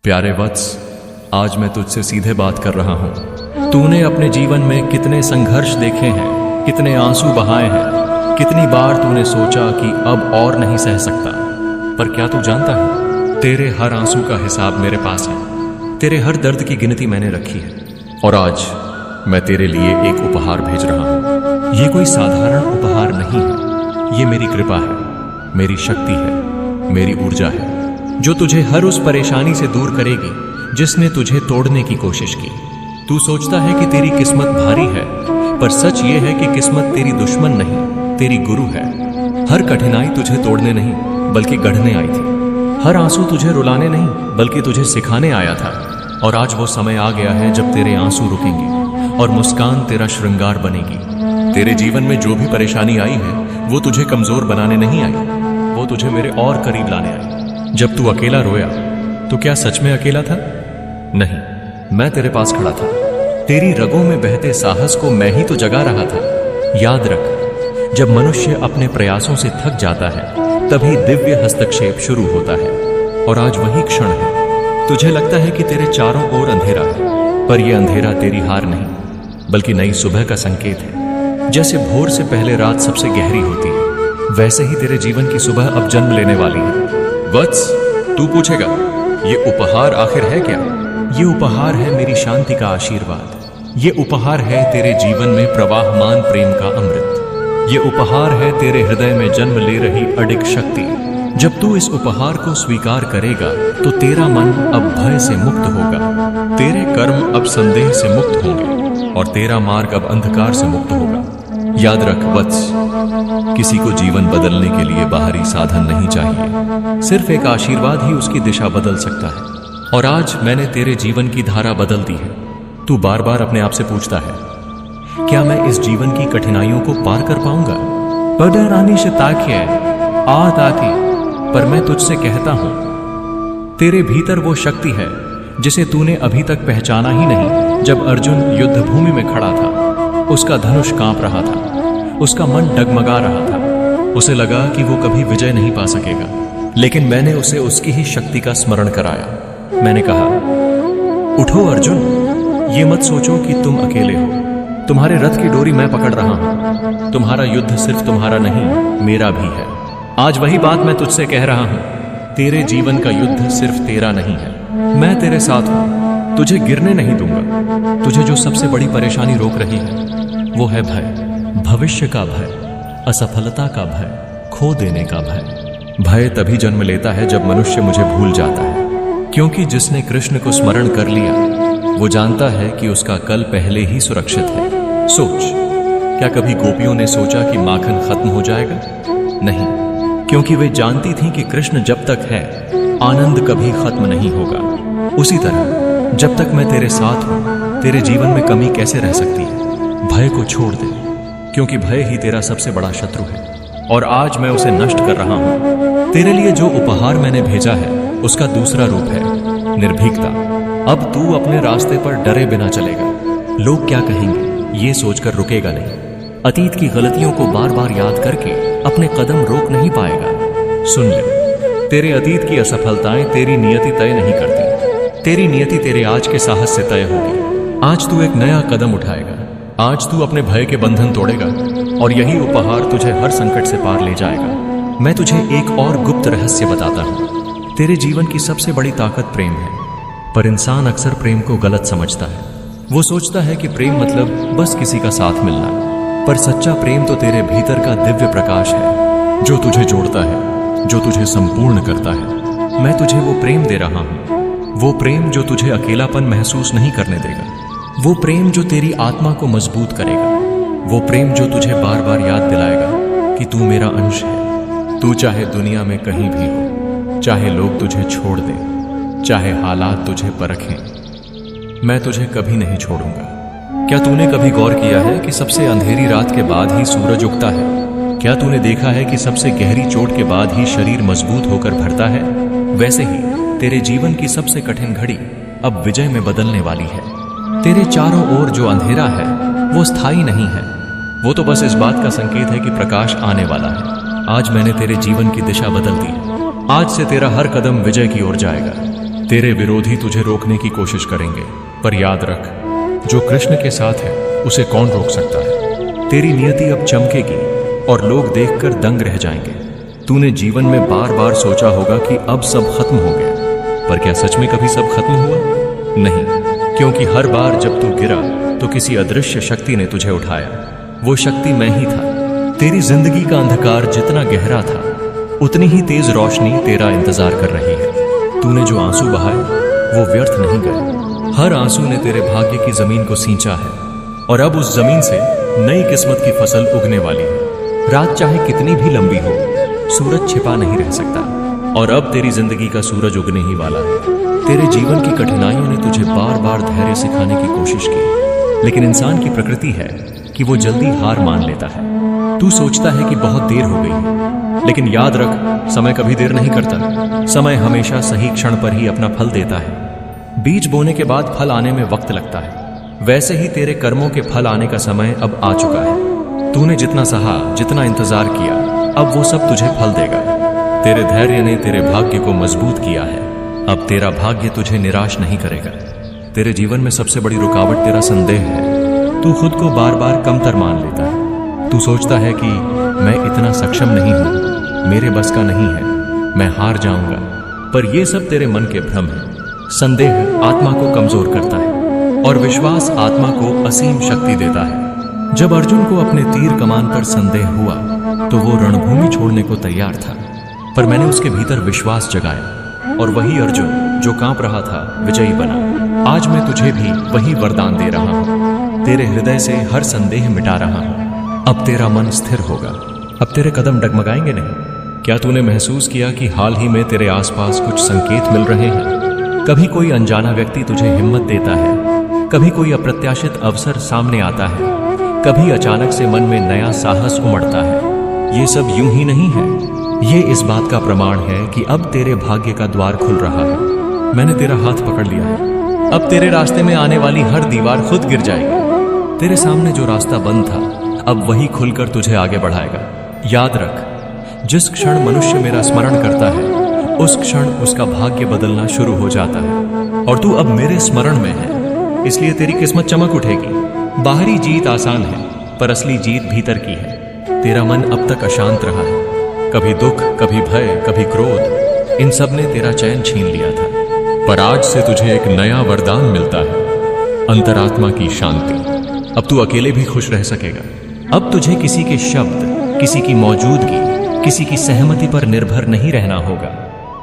प्यारे वत्स, आज मैं तुझसे सीधे बात कर रहा हूं। तूने अपने जीवन में कितने संघर्ष देखे हैं, कितने आंसू बहाए हैं, कितनी बार तूने सोचा कि अब और नहीं सह सकता। पर क्या तू जानता है, तेरे हर आंसू का हिसाब मेरे पास है। तेरे हर दर्द की गिनती मैंने रखी है और आज मैं तेरे लिए एक उपहार भेज रहा हूं। ये कोई साधारण उपहार नहीं है, ये मेरी कृपा है, मेरी शक्ति है, मेरी ऊर्जा है, जो तुझे हर उस परेशानी से दूर करेगी जिसने तुझे तोड़ने की कोशिश की। तू सोचता है कि तेरी किस्मत भारी है, पर सच ये है कि किस्मत तेरी दुश्मन नहीं, तेरी गुरु है। हर कठिनाई तुझे तोड़ने नहीं बल्कि गढ़ने आई थी। हर आंसू तुझे रुलाने नहीं बल्कि तुझे सिखाने आया था। और आज वो समय आ गया है जब तेरे आंसू रुकेंगे और मुस्कान तेरा श्रृंगार बनेगी। तेरे जीवन में जो भी परेशानी आई है वो तुझे कमजोर बनाने नहीं आई, वो तुझे मेरे और करीब लाने आई। जब तू अकेला रोया तो क्या सच में अकेला था? नहीं, मैं तेरे पास खड़ा था। तेरी रगों में बहते साहस को मैं ही तो जगा रहा था। याद रख, जब मनुष्य अपने प्रयासों से थक जाता है तभी दिव्य हस्तक्षेप शुरू होता है। और आज वही क्षण है। तुझे लगता है कि तेरे चारों ओर अंधेरा है, पर यह अंधेरा तेरी हार नहीं बल्कि नई सुबह का संकेत है। जैसे भोर से पहले रात सबसे गहरी होती है, वैसे ही तेरे जीवन की सुबह अब जन्म लेने वाली है। वत्स, तू पूछेगा ये उपहार आखिर है क्या? ये उपहार है मेरी शांति का आशीर्वाद। ये उपहार है तेरे जीवन में प्रवाहमान प्रेम का अमृत। ये उपहार है तेरे हृदय में जन्म ले रही अडिग शक्ति। जब तू इस उपहार को स्वीकार करेगा तो तेरा मन अब भय से मुक्त होगा, तेरे कर्म अब संदेह से मुक्त होंगे और तेरा मार्ग अब अंधकार से मुक्त होगा। याद रख वत्स, किसी को जीवन बदलने के लिए बाहरी साधन नहीं चाहिए, सिर्फ एक आशीर्वाद ही उसकी दिशा बदल सकता है। और आज मैंने तेरे जीवन की धारा बदल दी है। तू बार बार अपने आप से पूछता है, क्या मैं इस जीवन की कठिनाइयों को पार कर पाऊंगा? पडरानी से ताकिए आ ताकी, पर मैं तुझसे कहता हूं, तेरे भीतर वो शक्ति है जिसे तूने अभी तक पहचाना ही नहीं। जब अर्जुन युद्ध भूमि में खड़ा था, उसका धनुष कांप रहा था, उसका मन डगमगा रहा था, उसे लगा कि वो कभी विजय नहीं पा सकेगा। लेकिन मैंने उसे उसकी ही शक्ति का स्मरण कराया। मैंने कहा, उठो अर्जुन, ये मत सोचो कि तुम अकेले हो। तुम्हारे रथ की डोरी मैं पकड़ रहा हूं। तुम्हारा युद्ध सिर्फ तुम्हारा नहीं, मेरा भी है। आज वही बात मैं तुझसे कह रहा हूं। तेरे जीवन का युद्ध सिर्फ तेरा नहीं है, मैं तेरे साथ हूं। तुझे गिरने नहीं दूंगा। तुझे जो सबसे बड़ी परेशानी रोक रही है वो है भय, भविष्य का भय, असफलता का भय, खो देने का भय। भय तभी जन्म लेता है जब मनुष्य मुझे भूल जाता है, क्योंकि जिसने कृष्ण को स्मरण कर लिया वो जानता है कि उसका कल पहले ही सुरक्षित है। सोच, क्या कभी गोपियों ने सोचा कि माखन खत्म हो जाएगा? नहीं, क्योंकि वे जानती थीं कि कृष्ण जब तक है आनंद कभी खत्म नहीं होगा। उसी तरह जब तक मैं तेरे साथ हूं, तेरे जीवन में कमी कैसे रह सकती है? भय को छोड़ दे, क्योंकि भय ही तेरा सबसे बड़ा शत्रु है और आज मैं उसे नष्ट कर रहा हूं। तेरे लिए जो उपहार मैंने भेजा है उसका दूसरा रूप है निर्भीकता। अब तू अपने रास्ते पर डरे बिना चलेगा। लोग क्या कहेंगे ये सोचकर रुकेगा नहीं। अतीत की गलतियों को बार बार याद करके अपने कदम रोक नहीं पाएगा। सुन ले, तेरे अतीत की असफलताएं तेरी नियति तय नहीं करती। तेरी नियति तेरे आज के साहस से तय होगी। आज तू एक नया कदम उठाएगा, आज तू अपने भय के बंधन तोड़ेगा और यही उपहार तुझे हर संकट से पार ले जाएगा। मैं तुझे एक और गुप्त रहस्य बताता हूं। तेरे जीवन की सबसे बड़ी ताकत प्रेम है, पर इंसान अक्सर प्रेम को गलत समझता है। वो सोचता है कि प्रेम मतलब बस किसी का साथ मिलना, पर सच्चा प्रेम तो तेरे भीतर का दिव्य प्रकाश है जो तुझे जोड़ता है, जो तुझे संपूर्ण करता है। मैं तुझे वो प्रेम दे रहा हूं, वो प्रेम जो तुझे अकेलापन महसूस नहीं करने देगा, वो प्रेम जो तेरी आत्मा को मजबूत करेगा, वो प्रेम जो तुझे बार बार याद दिलाएगा कि तू मेरा अंश है। तू चाहे दुनिया में कहीं भी हो, चाहे लोग तुझे छोड़ दें, चाहे हालात तुझे परखें, मैं तुझे कभी नहीं छोड़ूंगा। क्या तूने कभी गौर किया है कि सबसे अंधेरी रात के बाद ही सूरज उगता है? क्या तूने देखा है कि सबसे गहरी चोट के बाद ही शरीर मजबूत होकर भरता है? वैसे ही तेरे जीवन की सबसे कठिन घड़ी अब विजय में बदलने वाली है। तेरे चारों ओर जो अंधेरा है वो स्थायी नहीं है, वो तो बस इस बात का संकेत है कि प्रकाश आने वाला है। आज मैंने तेरे जीवन की दिशा बदल दी। आज से तेरा हर कदम विजय की ओर जाएगा। तेरे विरोधी तुझे रोकने की कोशिश करेंगे, पर याद रख, जो कृष्ण के साथ है उसे कौन रोक सकता है। तेरी नियति अब चमकेगी और लोग देखकर दंग रह जाएंगे। तूने जीवन में बार बार सोचा होगा कि अब सब खत्म हो गया, पर क्या सच में कभी सब खत्म हुआ? नहीं, क्योंकि हर बार जब तू गिरा तो किसी अदृश्य शक्ति ने तुझे उठाया। वो शक्ति मैं ही था। तेरी जिंदगी का अंधकार जितना गहरा था, उतनी ही तेज रोशनी तेरा इंतजार कर रही है। तूने जो आंसू बहाए वो व्यर्थ नहीं गए। हर आंसू ने तेरे भाग्य की जमीन को सींचा है और अब उस जमीन से नई किस्मत की फसल उगने वाली है। रात चाहे कितनी भी लंबी हो, सूरज छिपा नहीं रह सकता, और अब तेरी जिंदगी का सूरज उगने ही वाला है। तेरे जीवन की कठिनाइयों ने तुझे बार बार धैर्य सिखाने की कोशिश की, लेकिन इंसान की प्रकृति है कि वो जल्दी हार मान लेता है। तू सोचता है कि बहुत देर हो गई है, लेकिन याद रख, समय कभी देर नहीं करता। समय हमेशा सही क्षण पर ही अपना फल देता है। बीज बोने के बाद फल आने में वक्त लगता है, वैसे ही तेरे कर्मों के फल आने का समय अब आ चुका है। तूने जितना सहा, जितना इंतजार किया, अब वो सब तुझे फल देगा। तेरे धैर्य ने तेरे भाग्य को मजबूत किया है। अब तेरा भाग्य तुझे निराश नहीं करेगा। तेरे जीवन में सबसे बड़ी रुकावट तेरा संदेह है। तू खुद को बार बार कमतर मान लेता है। तू सोचता है कि मैं इतना सक्षम नहीं हूं, मेरे बस का नहीं है, मैं हार जाऊंगा। पर यह सब तेरे मन के भ्रम है। संदेह आत्मा को कमजोर करता है और विश्वास आत्मा को असीम शक्ति देता है। जब अर्जुन को अपने तीर कमान पर संदेह हुआ तो वो रणभूमि छोड़ने को तैयार था, पर मैंने उसके भीतर विश्वास जगाया और वही अर्जुन जो कांप रहा था विजयी बना। आज मैं तुझे भी वही वरदान दे रहा हूं। तेरे हृदय से हर संदेह मिटा रहा हूं। अब तेरा मन स्थिर होगा। अब तेरे कदम डगमगाएंगे नहीं। क्या तूने महसूस किया कि हाल ही में तेरे आसपास कुछ संकेत मिल रहे हैं? कभी कोई अनजाना व्यक्ति तुझे हिम्मत देता है, कभी कोई अप्रत्याशित अवसर सामने आता है, कभी अचानक से मन में नया साहस उमड़ता है। ये सब यूं ही नहीं है, ये इस बात का प्रमाण है कि अब तेरे भाग्य का द्वार खुल रहा है। मैंने तेरा हाथ पकड़ लिया है। अब तेरे रास्ते में आने वाली हर दीवार खुद गिर जाएगी। तेरे सामने जो रास्ता बंद था, अब वही खुलकर तुझे आगे बढ़ाएगा। याद रख, जिस क्षण मनुष्य मेरा स्मरण करता है, उस क्षण उसका भाग्य बदलना शुरू हो जाता है। और तू अब मेरे स्मरण में है, इसलिए तेरी किस्मत चमक उठेगी। बाहरी जीत आसान है, पर असली जीत भीतर की है। तेरा मन अब तक अशांत रहा है। कभी दुख, कभी भय, कभी क्रोध, इन सब ने तेरा चैन छीन लिया था। पर आज से तुझे एक नया वरदान मिलता है, अंतरात्मा की शांति। अब तू अकेले भी खुश रह सकेगा। अब तुझे किसी के शब्द, किसी की मौजूदगी, किसी की सहमति पर निर्भर नहीं रहना होगा।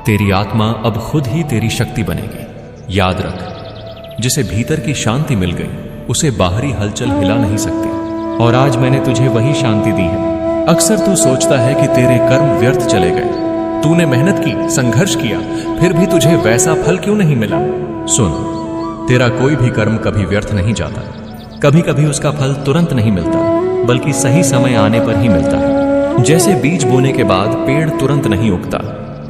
तेरी आत्मा अब खुद ही तेरी शक्ति बनेगी। याद रख, जिसे भीतर की शांति मिल गई, उसे बाहरी हलचल हिला नहीं सकती। और आज मैंने तुझे वही शांति दी है। अक्सर तू सोचता है कि तेरे कर्म व्यर्थ चले गए। तूने मेहनत की, संघर्ष किया, फिर भी तुझे वैसा फल क्यों नहीं मिला? सुन, तेरा कोई भी कर्म कभी व्यर्थ नहीं जाता। कभी कभी उसका फल तुरंत नहीं मिलता, बल्कि सही समय आने पर ही मिलता है। जैसे बीज बोने के बाद पेड़ तुरंत नहीं उगता,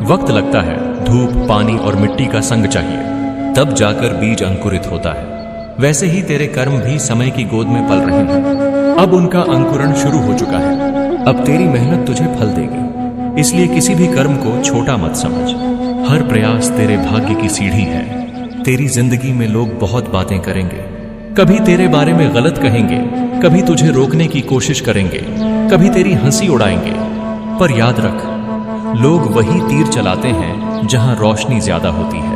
वक्त लगता है। धूप, पानी और मिट्टी का संग चाहिए, तब जाकर बीज अंकुरित होता है। वैसे ही तेरे कर्म भी समय की गोद में पल रहे हैं। अब उनका अंकुरण शुरू हो चुका है। अब तेरी मेहनत तुझे फल देगी, इसलिए किसी भी कर्म को छोटा मत समझ। हर प्रयास तेरे भाग्य की सीढ़ी है। तेरी जिंदगी में लोग बहुत बातें करेंगे, कभी तेरे बारे में गलत कहेंगे, कभी तुझे रोकने की कोशिश करेंगे, कभी तेरी हंसी उड़ाएंगे। पर याद रख, लोग वही तीर चलाते हैं जहां रोशनी ज्यादा होती है।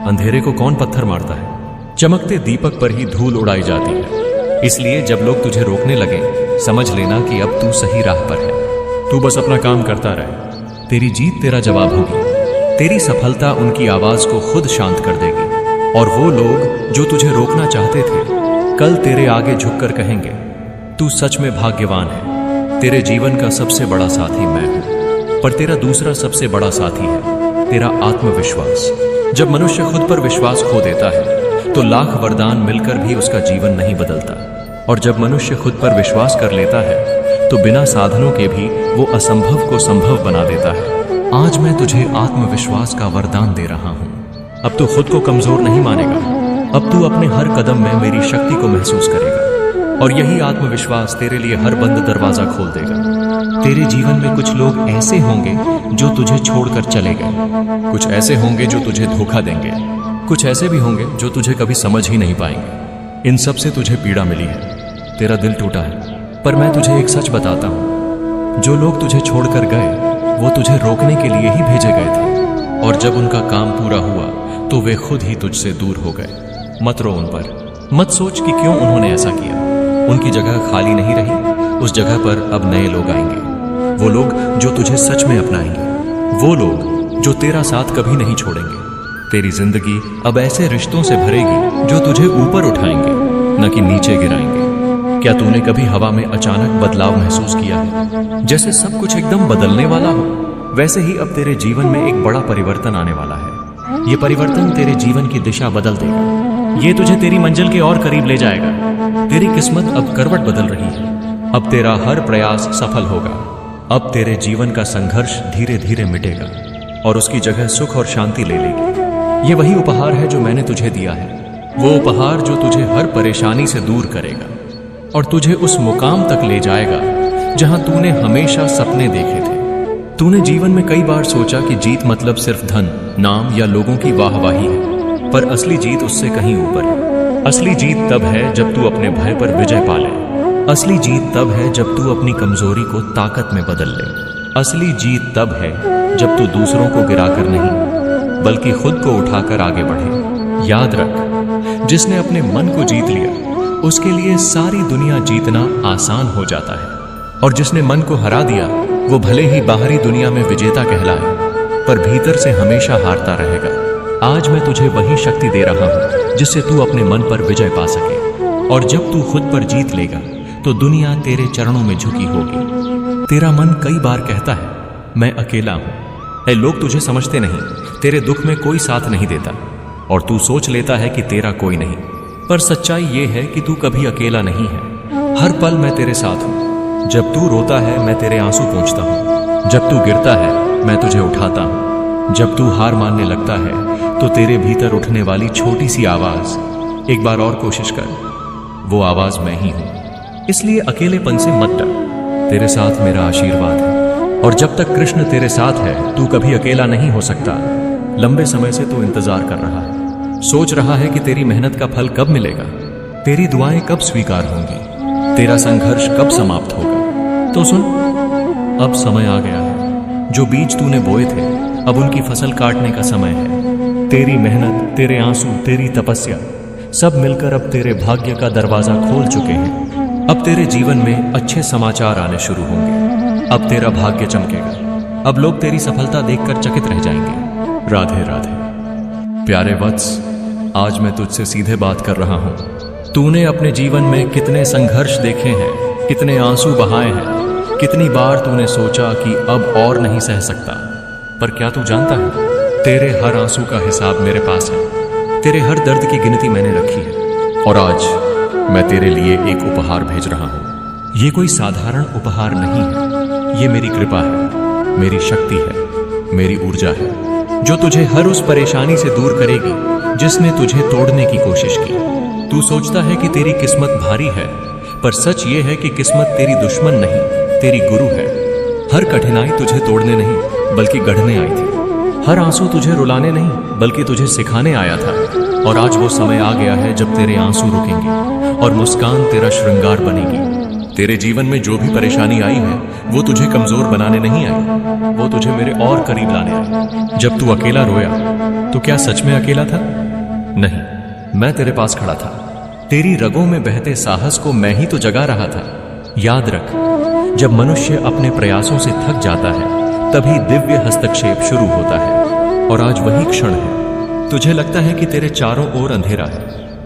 अंधेरे को कौन पत्थर मारता है? चमकते दीपक पर ही धूल उड़ाई जाती है। इसलिए जब लोग तुझे रोकने लगे, समझ लेना कि अब तू सही राह पर है। तू बस अपना काम करता रहे। तेरी जीत तेरा जवाब होगी। तेरी सफलता उनकी आवाज को खुद शांत कर देगी। और वो लोग जो तुझे रोकना चाहते थे, कल तेरे आगे झुककर कहेंगे, तू सच में भाग्यवान है। तेरे जीवन का सबसे बड़ा साथी मैं हूं, पर तेरा दूसरा सबसे बड़ा साथी है तेरा आत्मविश्वास। जब मनुष्य खुद पर विश्वास खो देता है, तो लाख वरदान मिलकर भी उसका जीवन नहीं बदलता। और जब मनुष्य खुद पर विश्वास कर लेता है, तो बिना साधनों के भी वो असंभव को संभव बना देता है। आज मैं तुझे आत्मविश्वास का वरदान दे रहा हूं। अब तू खुद को कमजोर नहीं मानेगा। अब तू अपने हर कदम में मेरी शक्ति को महसूस करेगा, और यही आत्मविश्वास तेरे लिए हर बंद दरवाजा खोल देगा। तेरे जीवन में कुछ लोग ऐसे होंगे जो तुझे छोड़कर चले गए, कुछ ऐसे होंगे जो तुझे धोखा देंगे, कुछ ऐसे भी होंगे जो तुझे कभी समझ ही नहीं पाएंगे। इन सब से तुझे पीड़ा मिली है, तेरा दिल टूटा है, पर मैं तुझे एक सच बताता हूँ। जो लोग तुझे छोड़कर गए वो तुझे रोकने के लिए ही भेजे गए थे, और जब उनका काम पूरा हुआ तो वे खुद ही तुझसे दूर हो गए। मत रो उन पर, मत सोच कि क्यों उन्होंने ऐसा किया। उनकी जगह खाली नहीं रही, उस जगह पर अब नए लोग आएंगे। वो लोग जो तुझे सच में अपनाएंगे, वो लोग जो तेरा साथ कभी नहीं छोड़ेंगे। तेरी जिंदगी अब ऐसे रिश्तों से भरेगी जो तुझे ऊपर उठाएंगे, न कि नीचे गिराएंगे। क्या तूने कभी हवा में अचानक बदलाव महसूस किया है? जैसे सब कुछ एकदम बदलने वाला हो, वैसे ही अब तेरे जीवन में एक बड़ा परिवर्तन आने वाला है। ये परिवर्तन तेरे जीवन की दिशा बदल देगा। ये तुझे तेरी मंजिल के और करीब ले जाएगा। तेरी किस्मत अब करवट बदल रही है। अब तेरा हर प्रयास सफल होगा। अब तेरे जीवन का संघर्ष धीरे धीरे मिटेगा और उसकी जगह सुख और शांति ले लेगी। ये वही उपहार है जो मैंने तुझे दिया है, वो उपहार जो तुझे हर परेशानी से दूर करेगा और तुझे उस मुकाम तक ले जाएगा जहां तूने हमेशा सपने देखे थे। तूने जीवन में कई बार सोचा कि जीत मतलब सिर्फ धन, नाम या लोगों की वाहवाही है, पर असली जीत उससे कहीं ऊपर है। असली जीत तब है जब तू अपने भय पर विजय पा ले। असली जीत तब है जब तू अपनी कमजोरी को ताकत में बदल ले। असली जीत तब है जब तू दूसरों को गिराकर नहीं बल्कि खुद को उठाकर आगे बढ़े। याद रख, जिसने अपने मन को जीत लिया उसके लिए सारी दुनिया जीतना आसान हो जाता है, और जिसने मन को हरा दिया वो भले ही बाहरी दुनिया में विजेता कहलाए पर भीतर से हमेशा हारता रहेगा। आज मैं तुझे वही शक्ति दे रहा हूं जिससे तू अपने मन पर विजय पा सके, और जब तू खुद पर जीत लेगा तो दुनिया तेरे चरणों में झुकी होगी। तेरा मन कई बार कहता है मैं अकेला हूं, लोग तुझे समझते नहीं, तेरे दुख में कोई साथ नहीं देता, और तू सोच लेता है कि तेरा कोई नहीं। पर सच्चाई ये है कि तू कभी अकेला नहीं है। हर पल मैं तेरे साथ हूं। जब तू रोता है मैं तेरे आंसू पोंछता हूं। जब तू गिरता है मैं तुझे उठाता हूं। जब तू हार मानने लगता है तो तेरे भीतर उठने वाली छोटी सी आवाज, एक बार और कोशिश कर, वो आवाज मैं ही हूं। इसलिए अकेलेपन से मत डर, तेरे साथ मेरा आशीर्वाद है, और जब तक कृष्ण तेरे साथ है तू कभी अकेला नहीं हो सकता। लंबे समय से तू इंतजार कर रहा है, सोच रहा है कि तेरी मेहनत का फल कब मिलेगा, तेरी दुआएं कब स्वीकार होंगी, तेरा संघर्ष कब समाप्त होगा। तो सुन, अब समय आ गया है। जो बीज तूने बोए थे अब उनकी फसल काटने का समय है। तेरी मेहनत, तेरे आंसू, तेरी तपस्या सब मिलकर अब तेरे भाग्य का दरवाजा खोल चुके हैं। अब तेरे जीवन में अच्छे समाचार आने शुरू होंगे। अब तेरा भाग्य चमकेगा। अब लोग तेरी सफलता देखकर चकित रह जाएंगे। राधे राधे। प्यारे वत्स, आज मैं तुझसे सीधे बात कर रहा हूं। तूने अपने जीवन में कितने संघर्ष देखे हैं, कितने आंसू बहाए हैं, कितनी बार तूने सोचा कि अब और नहीं सह सकता। पर क्या तू जानता है, तेरे हर आंसू का हिसाब मेरे पास है। तेरे हर दर्द की गिनती मैंने रखी है, और आज मैं तेरे लिए एक उपहार भेज रहा हूं। ये कोई साधारण उपहार नहीं है, ये मेरी कृपा है, मेरी शक्ति है, मेरी ऊर्जा है, जो तुझे हर उस परेशानी से दूर करेगी जिसने तुझे तोड़ने की कोशिश की। तू सोचता है कि तेरी किस्मत भारी है, पर सच ये है कि किस्मत तेरी दुश्मन नहीं, तेरी गुरु है। हर कठिनाई तुझे तोड़ने नहीं बल्कि गढ़ने आई थी। हर आंसू तुझे रुलाने नहीं बल्कि तुझे सिखाने आया था। और आज वो समय आ गया है जब तेरे आंसू रुकेंगे और मुस्कान तेरा श्रृंगार बनेगी। तेरे जीवन में जो भी परेशानी आई है वो तुझे कमजोर बनाने नहीं आई, वो तुझे मेरे और करीब लाने आई। जब तू अकेला रोया तो क्या सच में अकेला था? नहीं, मैं तेरे पास खड़ा था। तेरी रगों में बहते साहस को मैं ही तो जगा रहा था। याद रख, जब मनुष्य अपने प्रयासों से थक जाता है तभी दिव्य हस्तक्षेप शुरू होता है, और आज वही क्षण है। तुझे लगता है कि तेरे चारों ओर अंधेरा है,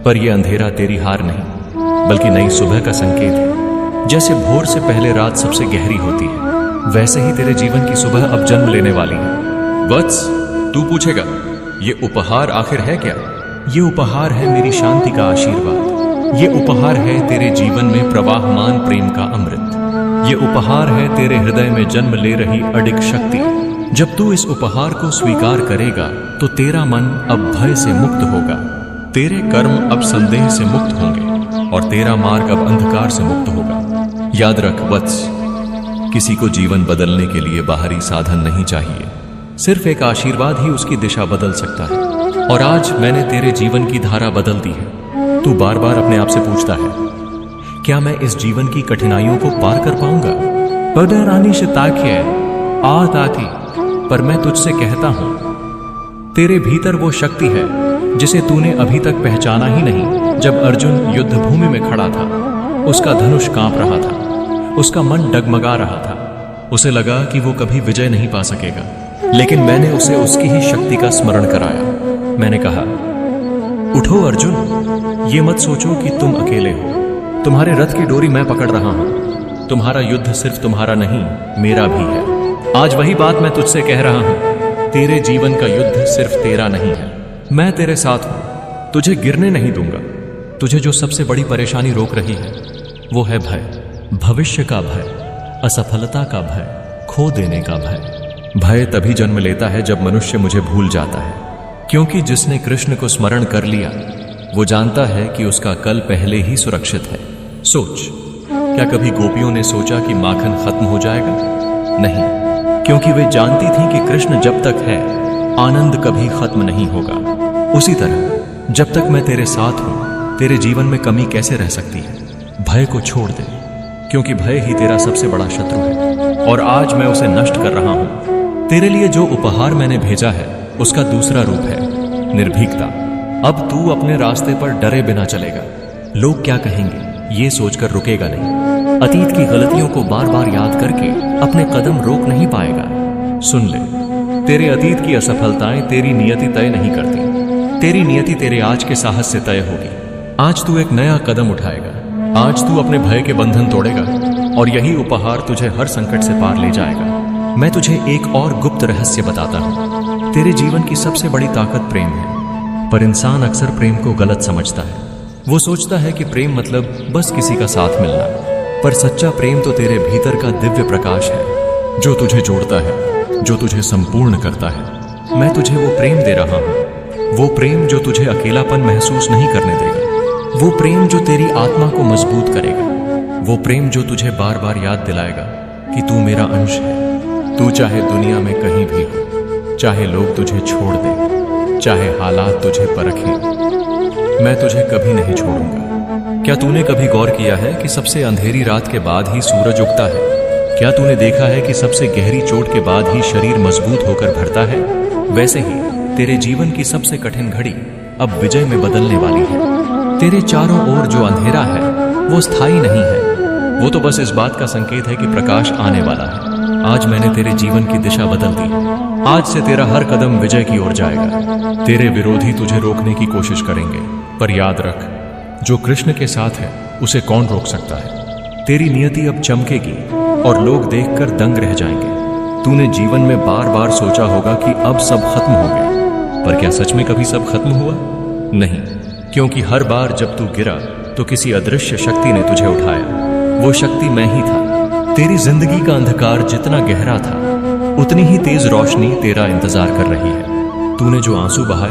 पर यह अंधेरा तेरी हार नहीं बल्कि नई सुबह का संकेत है। जैसे भोर से पहले रात सबसे गहरी होती है, वैसे ही तेरे जीवन की सुबह अब जन्म लेने वाली है। वत्स, तू पूछेगा ये उपहार आखिर है क्या? ये उपहार है मेरी शांति का आशीर्वाद। ये उपहार है तेरे जीवन में प्रवाहमान प्रेम का अमृत। ये उपहार है तेरे हृदय में जन्म ले रही अडिग शक्ति। जब तू इस उपहार को स्वीकार करेगा तो तेरा मन अब भय से मुक्त होगा, तेरे कर्म अब संदेह से मुक्त होंगे, और तेरा मार्ग अब अंधकार से मुक्त होगा। याद रख वत्स, किसी को जीवन बदलने के लिए बाहरी साधन नहीं चाहिए, सिर्फ एक आशीर्वाद ही उसकी दिशा बदल सकता है। और आज मैंने तेरे जीवन की धारा बदल दी है। तू बार बार अपने आप से पूछता है, क्या मैं इस जीवन की कठिनाइयों को पार कर पाऊंगा? पदरानी से ताकिए आत आती, पर मैं तुझसे कहता हूं, तेरे भीतर वो शक्ति है जिसे तूने अभी तक पहचाना ही नहीं। जब अर्जुन युद्ध भूमि में खड़ा था, उसका धनुष कांप रहा था, उसका मन डगमगा रहा था, उसे लगा कि वो कभी विजय नहीं पा सकेगा। लेकिन मैंने उसे उसकी ही शक्ति का स्मरण कराया। मैंने कहा, उठो अर्जुन, ये मत सोचो कि तुम अकेले हो। तुम्हारे रथ की डोरी मैं पकड़ रहा हूं। तुम्हारा युद्ध सिर्फ तुम्हारा नहीं, मेरा भी है। आज वही बात मैं तुझसे कह रहा हूं। तेरे जीवन का युद्ध सिर्फ तेरा नहीं है, मैं तेरे साथ हूं। तुझे गिरने नहीं दूंगा। तुझे जो सबसे बड़ी परेशानी रोक रही है वो है भय, भविष्य का भय, असफलता का भय, खो देने का भय। भय तभी जन्म लेता है जब मनुष्य मुझे भूल जाता है, क्योंकि जिसने कृष्ण को स्मरण कर लिया वो जानता है कि उसका कल पहले ही सुरक्षित है। सोच, क्या कभी गोपियों ने सोचा कि माखन खत्म हो जाएगा? नहीं, क्योंकि वे जानती थीं कि कृष्ण जब तक है, आनंद कभी खत्म नहीं होगा। उसी तरह जब तक मैं तेरे साथ हूं, तेरे जीवन में कमी कैसे रह सकती है? भय को छोड़ दे, क्योंकि भय ही तेरा सबसे बड़ा शत्रु है, और आज मैं उसे नष्ट कर रहा हूं। तेरे लिए जो उपहार मैंने भेजा है उसका दूसरा रूप है निर्भीकता। अब तू अपने रास्ते पर डरे बिना चलेगा। लोग क्या कहेंगे ये सोचकर रुकेगा नहीं। अतीत की गलतियों को बार बार याद करके अपने कदम रोक नहीं पाएगा। सुन ले, तेरे अतीत की असफलताएं तेरी नियति तय नहीं करती। तेरी नियति तेरे आज के साहस से तय होगी। आज तू एक नया कदम उठाएगा। आज तू अपने भय के बंधन तोड़ेगा, और यही उपहार तुझे हर संकट से पार ले जाएगा। मैं तुझे एक और गुप्त रहस्य बताता हूं। तेरे जीवन की सबसे बड़ी ताकत प्रेम है, पर इंसान अक्सर प्रेम को गलत समझता है। वो सोचता है कि प्रेम मतलब बस किसी का साथ मिलना, पर सच्चा प्रेम तो तेरे भीतर का दिव्य प्रकाश है, जो तुझे जोड़ता है, जो तुझे संपूर्ण करता है। मैं तुझे वो प्रेम दे रहा हूं, वो प्रेम जो तुझे अकेलापन महसूस नहीं करने देगा, वो प्रेम जो तेरी आत्मा को मजबूत करेगा, वो प्रेम जो तुझे बार बार याद दिलाएगा कि तू मेरा अंश है। तू चाहे दुनिया में कहीं भी हो, चाहे लोग तुझे छोड़ दें, चाहे हालात तुझे परखें, मैं तुझे कभी नहीं छोड़ूंगा। क्या तूने कभी गौर किया है कि सबसे अंधेरी रात के बाद ही सूरज उगता है? क्या तूने देखा है कि सबसे गहरी चोट के बाद ही शरीर मजबूत होकर भरता है? वैसे ही तेरे जीवन की सबसे कठिन घड़ी अब विजय में बदलने वाली है। तेरे चारों ओर जो अंधेरा है वो स्थायी नहीं है, वो तो बस इस बात का संकेत है कि प्रकाश आने वाला है। आज मैंने तेरे जीवन की दिशा बदल दी। आज से तेरा हर कदम विजय की ओर जाएगा। तेरे विरोधी तुझे रोकने की कोशिश करेंगे, पर याद रख, जो कृष्ण के साथ है उसे कौन रोक सकता है? तेरी नियति अब चमकेगी और लोग देखकर दंग रह जाएंगे। तूने जीवन में बार बार सोचा होगा कि अब सब खत्म हो गया, पर क्या सच में कभी सब खत्म हुआ? नहीं, क्योंकि हर बार जब तू गिरा तो किसी अदृश्य शक्ति ने तुझे उठाया। वो शक्ति मैं ही था। तेरी जिंदगी का अंधकार जितना गहरा था, उतनी ही तेज रोशनी तेरा इंतजार कर रही है। तूने जो आंसू बहाए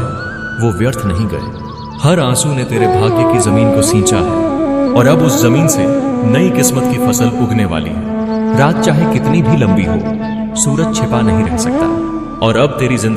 वो व्यर्थ नहीं गए। हर आंसू ने तेरे भाग्य की जमीन को सींचा है, और अब उस जमीन से नई किस्मत की फसल उगने वाली है। रात चाहे कितनी भी लंबी हो, सूरज छिपा नहीं रह सकता, और अब तेरी जिंदगी